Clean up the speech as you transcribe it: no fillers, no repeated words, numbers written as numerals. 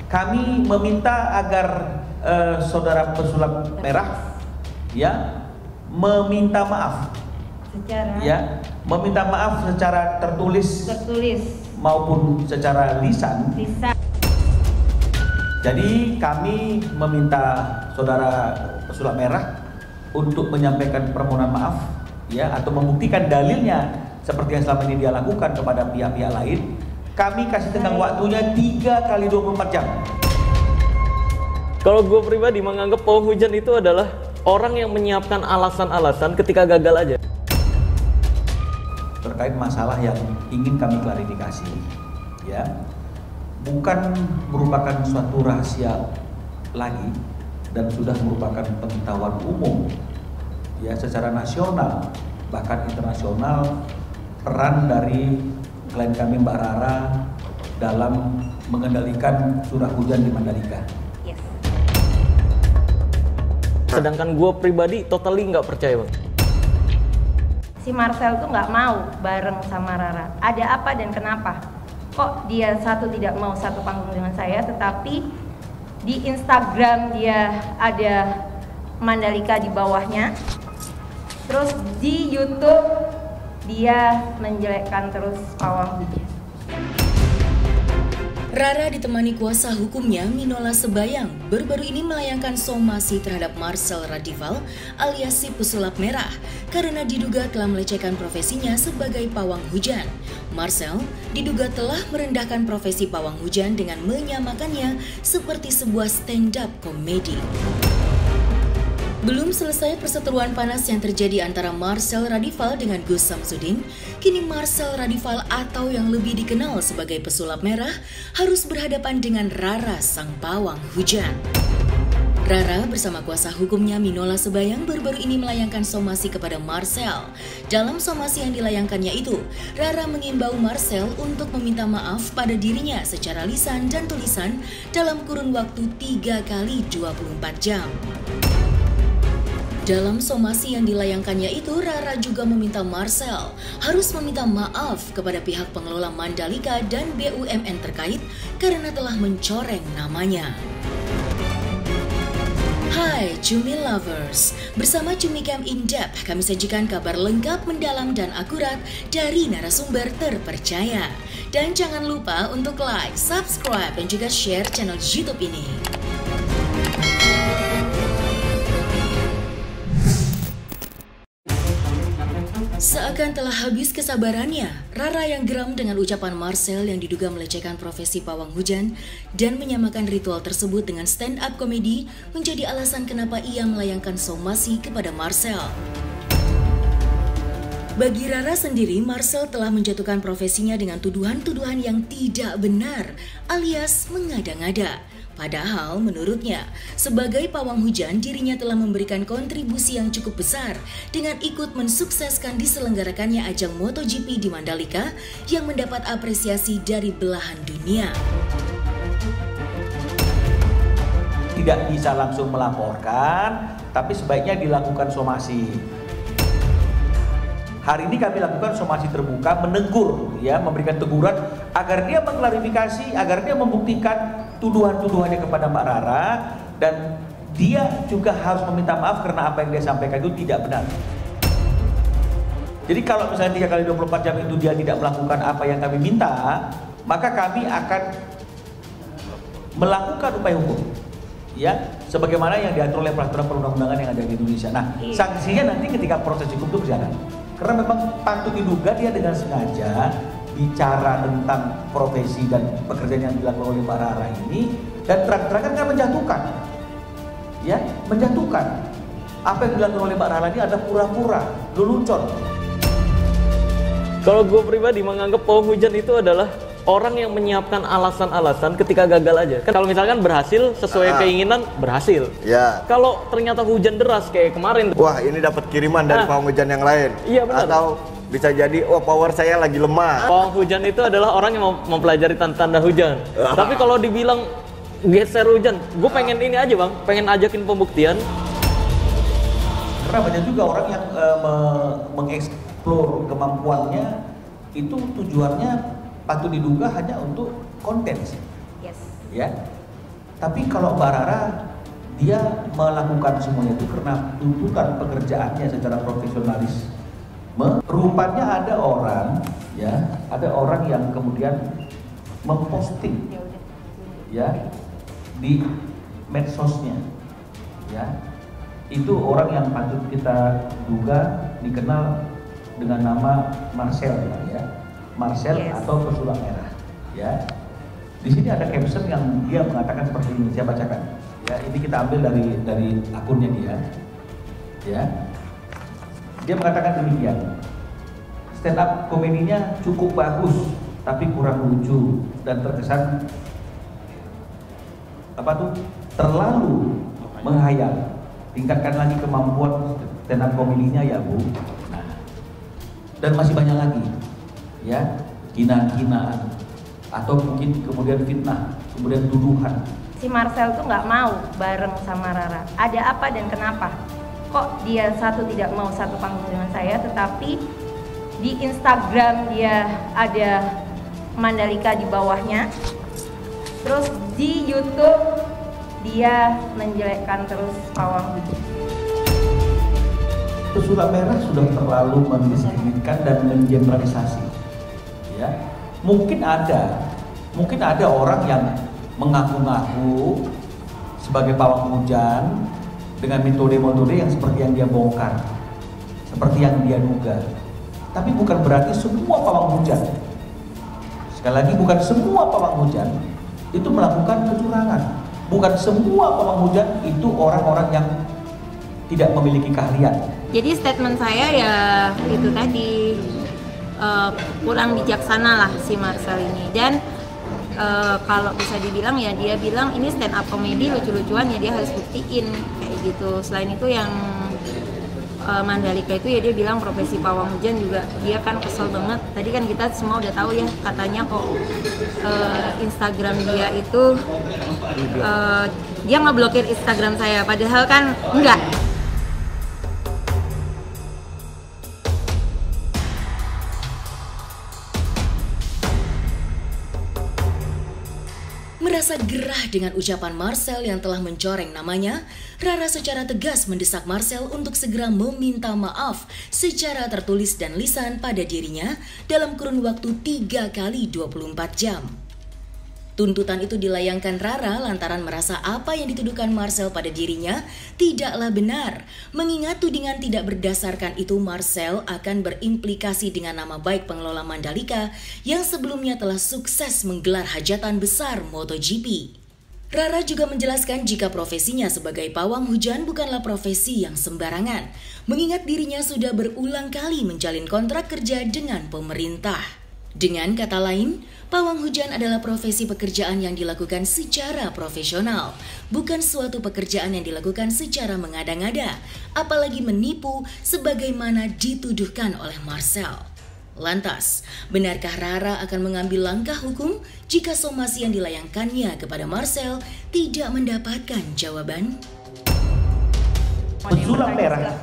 kami meminta agar saudara pesulap merah ya meminta maaf secara tertulis maupun secara lisan. Jadi kami meminta saudara pesulap merah untuk menyampaikan permohonan maaf ya, atau membuktikan dalilnya seperti yang selama ini dia lakukan kepada pihak-pihak lain. Kami kasih tenggang waktunya 3 kali 24 jam. Kalau gue pribadi menganggap pawang hujan itu adalah orang yang menyiapkan alasan-alasan ketika gagal aja. Terkait masalah yang ingin kami klarifikasi, ya, bukan merupakan suatu rahasia lagi dan sudah merupakan pengetahuan umum, ya, secara nasional bahkan internasional, peran dari klien kami Mbak Rara dalam mengendalikan curah hujan di Mandalika. Yes. Sedangkan gue pribadi totally nggak percaya, Bang. Si Marcel tuh nggak mau bareng sama Rara. Ada apa dan kenapa? Kok dia tidak mau satu panggung dengan saya, tetapi di Instagram dia ada Mandalika di bawahnya. Terus di YouTube dia menjelekkan terus pawang hujan. Rara ditemani kuasa hukumnya Minola Sebayang baru-baru ini melayangkan somasi terhadap Marcel Radival alias si pesulap merah karena diduga telah melecehkan profesinya sebagai pawang hujan. Marcel diduga telah merendahkan profesi pawang hujan dengan menyamakannya seperti sebuah stand-up komedi. Belum selesai perseteruan panas yang terjadi antara Marcel Radival dengan Gus Samsudin, kini Marcel Radival atau yang lebih dikenal sebagai pesulap merah harus berhadapan dengan Rara sang pawang hujan. Rara bersama kuasa hukumnya Minola Sebayang baru-baru ini melayangkan somasi kepada Marcel. Dalam somasi yang dilayangkannya itu, Rara mengimbau Marcel untuk meminta maaf pada dirinya secara lisan dan tulisan dalam kurun waktu 3 kali 24 jam. Dalam somasi yang dilayangkannya itu, Rara juga meminta Marcel harus meminta maaf kepada pihak pengelola Mandalika dan BUMN terkait karena telah mencoreng namanya. Hai Cumi Lovers, bersama Cumi Camp In Depth kami sajikan kabar lengkap, mendalam, dan akurat dari narasumber terpercaya. Dan jangan lupa untuk like, subscribe, dan juga share channel YouTube ini. Seakan telah habis kesabarannya, Rara yang geram dengan ucapan Marcel yang diduga melecehkan profesi pawang hujan dan menyamakan ritual tersebut dengan stand-up komedi menjadi alasan kenapa ia melayangkan somasi kepada Marcel. Bagi Rara sendiri, Marcel telah menjatuhkan profesinya dengan tuduhan-tuduhan yang tidak benar alias mengada-ngada. Padahal menurutnya, sebagai pawang hujan dirinya telah memberikan kontribusi yang cukup besar dengan ikut mensukseskan diselenggarakannya ajang MotoGP di Mandalika yang mendapat apresiasi dari belahan dunia. Tidak bisa langsung melaporkan, tapi sebaiknya dilakukan somasi. Hari ini kami lakukan somasi terbuka, menegur, ya, memberikan teguran agar dia mengklarifikasi, agar dia membuktikan tuduhan-tuduhannya kepada Mbak Rara, dan dia juga harus meminta maaf karena apa yang dia sampaikan itu tidak benar. Jadi kalau misalnya 3 kali 24 jam itu dia tidak melakukan apa yang kami minta, maka kami akan melakukan upaya hukum, ya, sebagaimana yang diatur oleh peraturan perundang-undangan yang ada di Indonesia. Nah, sanksinya nanti ketika proses hukum itu berjalan. Karena memang patut diduga dia dengan sengaja bicara tentang profesi dan pekerjaan yang dilakukan oleh Mbak Rara ini dan terang-terangan kan menjatuhkan, ya, menjatuhkan. Apa yang dilakukan oleh Mbak Rara ini adalah pura-pura, lelucon. Kalau gue pribadi menganggap pawang hujan itu adalah orang yang menyiapkan alasan-alasan ketika gagal aja. Kan kalau misalkan berhasil sesuai keinginan, berhasil. Ya. Kalau ternyata hujan deras kayak kemarin, wah ini dapat kiriman dari pawang hujan yang lain. Iya benar. Atau bisa jadi, oh power saya lagi lemah. Pawang hujan itu adalah orang yang mempelajari tanda hujan. Tapi kalau dibilang geser hujan, gue pengen ini aja bang, pengen ajakin pembuktian. Karena banyak juga orang yang mengeksplor kemampuannya itu tujuannya patut diduga hanya untuk konten, Yes. ya. Tapi kalau Mbak Rara, dia melakukan semuanya itu karena tuntutan pekerjaannya secara profesionalis. Rupanya ada orang, ya, ada orang yang kemudian memposting, ya, di medsosnya, ya, itu orang yang patut kita duga dikenal dengan nama Marcel, ya, Marcel atau pesulap merah, ya. Di sini ada caption yang dia mengatakan seperti ini, saya bacakan, ya, ini kita ambil dari akunnya dia, ya. Dia mengatakan demikian, stand up komedinya cukup bagus, tapi kurang lucu dan terkesan terlalu menghayal. Tingkatkan lagi kemampuan stand up komedinya ya Bu. Nah, dan masih banyak lagi, ya, hinaan-hinaan atau mungkin kemudian fitnah, kemudian tuduhan. Si Marcel tuh nggak mau bareng sama Rara. Ada apa dan kenapa? Kok dia tidak mau satu panggung dengan saya, tetapi di Instagram dia ada Mandalika di bawahnya, terus di YouTube dia menjelekkan terus pawang hujan. Pesulap merah sudah terlalu mendiskreditkan dan mengeneralisasi, ya. Mungkin ada orang yang mengaku-ngaku sebagai pawang hujan dengan metode-metode yang seperti yang dia bongkar, seperti yang dia duga. Tapi bukan berarti semua pawang hujan, sekali lagi bukan semua pawang hujan itu melakukan kecurangan. Bukan semua pawang hujan itu orang-orang yang tidak memiliki keahlian. Jadi statement saya ya itu tadi, kurang bijaksana lah si Marcel ini. Dan kalau bisa dibilang ya dia bilang ini stand up komedi lucu-lucuan ya dia harus buktiin kayak gitu. Selain itu yang Mandalika itu ya dia bilang profesi pawang hujan juga dia kan kesel banget. Tadi kan kita semua udah tahu ya katanya kok Instagram dia itu dia ngeblokir Instagram saya padahal kan enggak. Merasa gerah dengan ucapan Marcel yang telah mencoreng namanya, Rara secara tegas mendesak Marcel untuk segera meminta maaf secara tertulis dan lisan pada dirinya dalam kurun waktu 3 kali 24 jam. Tuntutan itu dilayangkan Rara lantaran merasa apa yang dituduhkan Marcel pada dirinya tidaklah benar. Mengingat tudingan tidak berdasarkan itu, Marcel akan berimplikasi dengan nama baik pengelola Mandalika yang sebelumnya telah sukses menggelar hajatan besar MotoGP. Rara juga menjelaskan jika profesinya sebagai pawang hujan bukanlah profesi yang sembarangan, mengingat dirinya sudah berulang kali menjalin kontrak kerja dengan pemerintah. Dengan kata lain, pawang hujan adalah profesi pekerjaan yang dilakukan secara profesional, bukan suatu pekerjaan yang dilakukan secara mengada-ngada, apalagi menipu sebagaimana dituduhkan oleh Marcel. Lantas, benarkah Rara akan mengambil langkah hukum jika somasi yang dilayangkannya kepada Marcel tidak mendapatkan jawaban? Pesulap merah